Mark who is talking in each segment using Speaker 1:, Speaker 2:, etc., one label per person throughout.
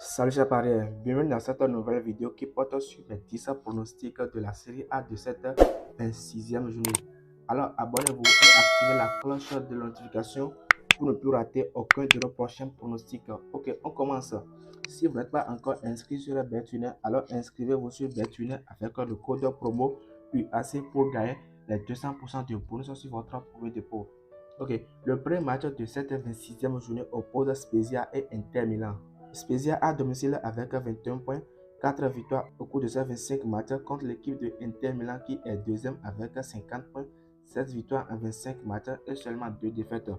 Speaker 1: Salut chers parieurs, bienvenue dans cette nouvelle vidéo qui porte sur les 10 pronostics de la série A de cette 26e journée. Alors abonnez-vous et activez la cloche de notification pour ne plus rater aucun de nos prochains pronostics. Ok, on commence. Si vous n'êtes pas encore inscrit sur BetWinner, alors inscrivez-vous sur BetWinner avec le code promo UAC pour gagner les 200% de bonus sur votre premier dépôt. Ok, le premier match de cette 26e journée oppose Spezia et Inter Milan. Spezia à domicile avec 21 points, 4 victoires au cours de ces 25 matchs contre l'équipe de Inter Milan qui est deuxième avec 50 points, 7 victoires en 25 matchs et seulement 2 défaites.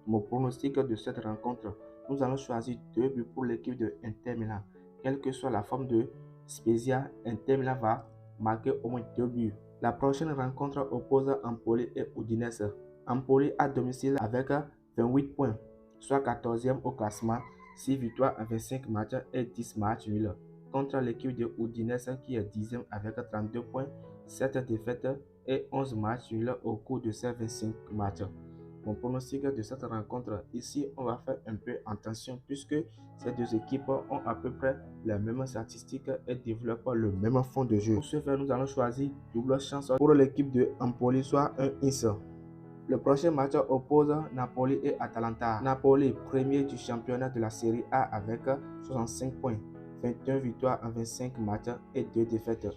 Speaker 1: Mon pronostic de cette rencontre, nous allons choisir 2 buts pour l'équipe de Inter Milan. Quelle que soit la forme de Spezia, Inter Milan va marquer au moins 2 buts. La prochaine rencontre oppose Empoli et Udinese. Empoli à domicile avec 28 points, soit 14e au classement, 6 victoires en 25 matchs et 10 matchs nuls contre l'équipe de Udinese qui est 10e avec 32 points, 7 défaites et 11 matchs nuls au cours de ces 25 matchs. Mon pronostic de cette rencontre, ici on va faire un peu attention puisque ces deux équipes ont à peu près les mêmes statistiques et développent le même fond de jeu. Pour ce faire, nous allons choisir double chance pour l'équipe de Empoli, soit un INS. Le prochain match oppose Napoli et Atalanta. Napoli, premier du championnat de la Série A avec 65 points, 21 victoires en 25 matchs et 2 défaites.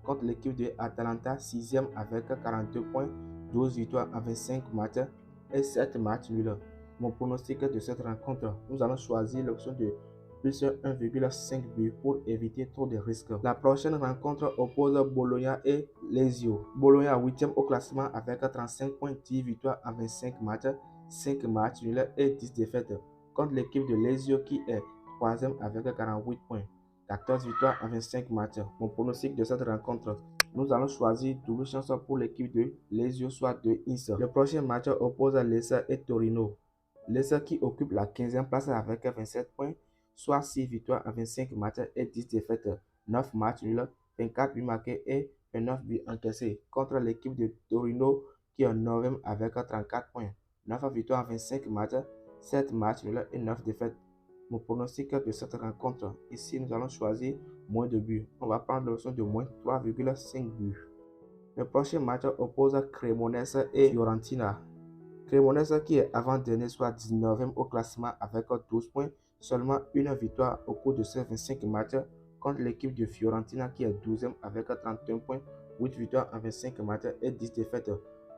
Speaker 1: Contre l'équipe de Atalanta, 6e avec 42 points, 12 victoires en 25 matchs et 7 matchs nuls. Mon pronostic de cette rencontre, nous allons choisir l'option de plus 1,5 but pour éviter trop de risques. La prochaine rencontre oppose Bologna et Lazio. Bologna 8e au classement avec 35 points, 10 victoires en 25 matchs, 5 matchs nuls et 10 défaites. Contre l'équipe de Lazio qui est 3e avec 48 points, 14 victoires en 25 matchs. Mon pronostic de cette rencontre, nous allons choisir double chance pour l'équipe de Lazio, soit de Ins. Le prochain match oppose Lecce et Torino. Lecce qui occupe la 15e place avec 27 points, soit 6 victoires en 25 matchs et 10 défaites, 9 matchs nuls, 24 buts marqués et 29 buts encaissés contre l'équipe de Torino qui est 9e avec 34 points, 9 victoires en 25 matchs, 7 matchs nuls et 9 défaites. Mon pronostic de cette rencontre, ici nous allons choisir moins de buts. On va prendre l'option de moins 3,5 buts. Le prochain match oppose Cremonese et Fiorentina. Cremonese qui est avant-dernier, soit 19e au classement avec 12 points, seulement une victoire au cours de ces 25 matchs contre l'équipe de Fiorentina qui est 12e avec 31 points, 8 victoires en 25 matchs et 10 défaites.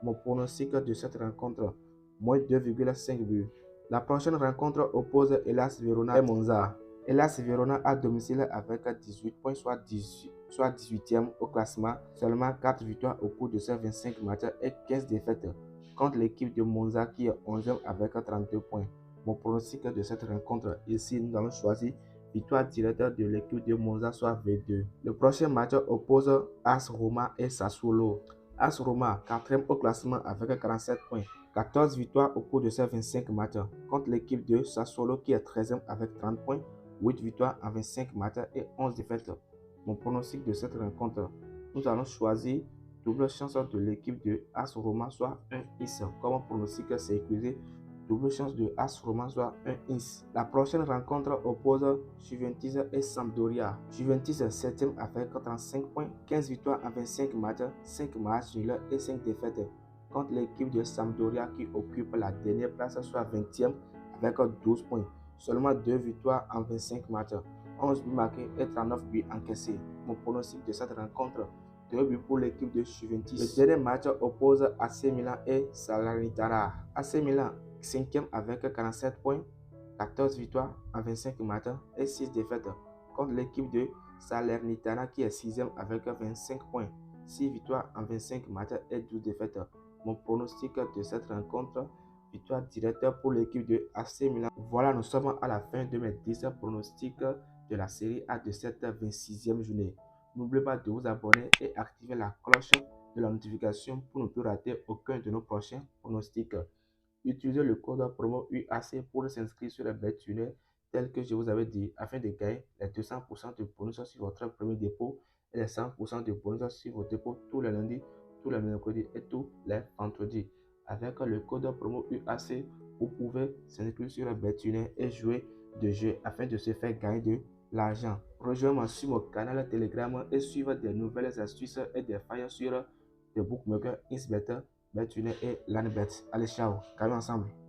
Speaker 1: Mon pronostic de cette rencontre, moins 2,5 buts. La prochaine rencontre oppose Hellas Verona et Monza. Hellas Verona à domicile avec 18 points, soit 18e au classement, seulement 4 victoires au cours de ces 25 matchs et 15 défaites contre l'équipe de Monza qui est 11e avec 32 points. Mon pronostic de cette rencontre, ici nous allons choisir victoire directe de l'équipe de Monza, soit V2. Le prochain match oppose AS Roma et Sassuolo. AS Roma, 4e au classement avec 47 points, 14 victoires au cours de ces 25 matchs contre l'équipe de Sassuolo qui est 13e avec 30 points, 8 victoires en 25 matchs et 11 défaites. Mon pronostic de cette rencontre, nous allons choisir double chance de l'équipe de AS Roma, soit un IS. Comme pronostic c'est écrit, double chance de AS Roma, soit un IS. La prochaine rencontre oppose Juventus et Sampdoria. Juventus 7e avec 35 points, 15 victoires en 25 matchs, 5 matchs nuls et 5 défaites contre l'équipe de Sampdoria qui occupe la dernière place, soit 20e avec 12 points. Seulement 2 victoires en 25 matchs, 11 buts marqués et 39 buts encaissés. Mon pronostic de cette rencontre, 2 buts pour l'équipe de Juventus. Le dernier match oppose AC Milan et Salernitana. AC Milan 5e avec 47 points, 14 victoires en 25 matchs et 6 défaites contre l'équipe de Salernitana qui est 6e avec 25 points, 6 victoires en 25 matchs et 12 défaites. Mon pronostic de cette rencontre, victoire directe pour l'équipe de AC Milan. Voilà, nous sommes à la fin de mes 10 pronostics de la série A de cette 26e journée. N'oubliez pas de vous abonner et activer la cloche de la notification pour ne plus rater aucun de nos prochains pronostics. Utilisez le code promo UAC pour s'inscrire sur la BetWinner tel que je vous avais dit afin de gagner les 200% de bonus sur votre premier dépôt et les 100% de bonus sur vos dépôts tous les lundis, tous les mercredis et tous les vendredis. Avec le code promo UAC, vous pouvez s'inscrire sur la BetWinner et jouer de jeux afin de se faire gagner de l'argent. Rejoins-moi sur mon canal Telegram et suivre des nouvelles astuces et des failles sur le bookmaker, Insbet, BetWinner et Lanbet. Allez, ciao, gagnons ensemble.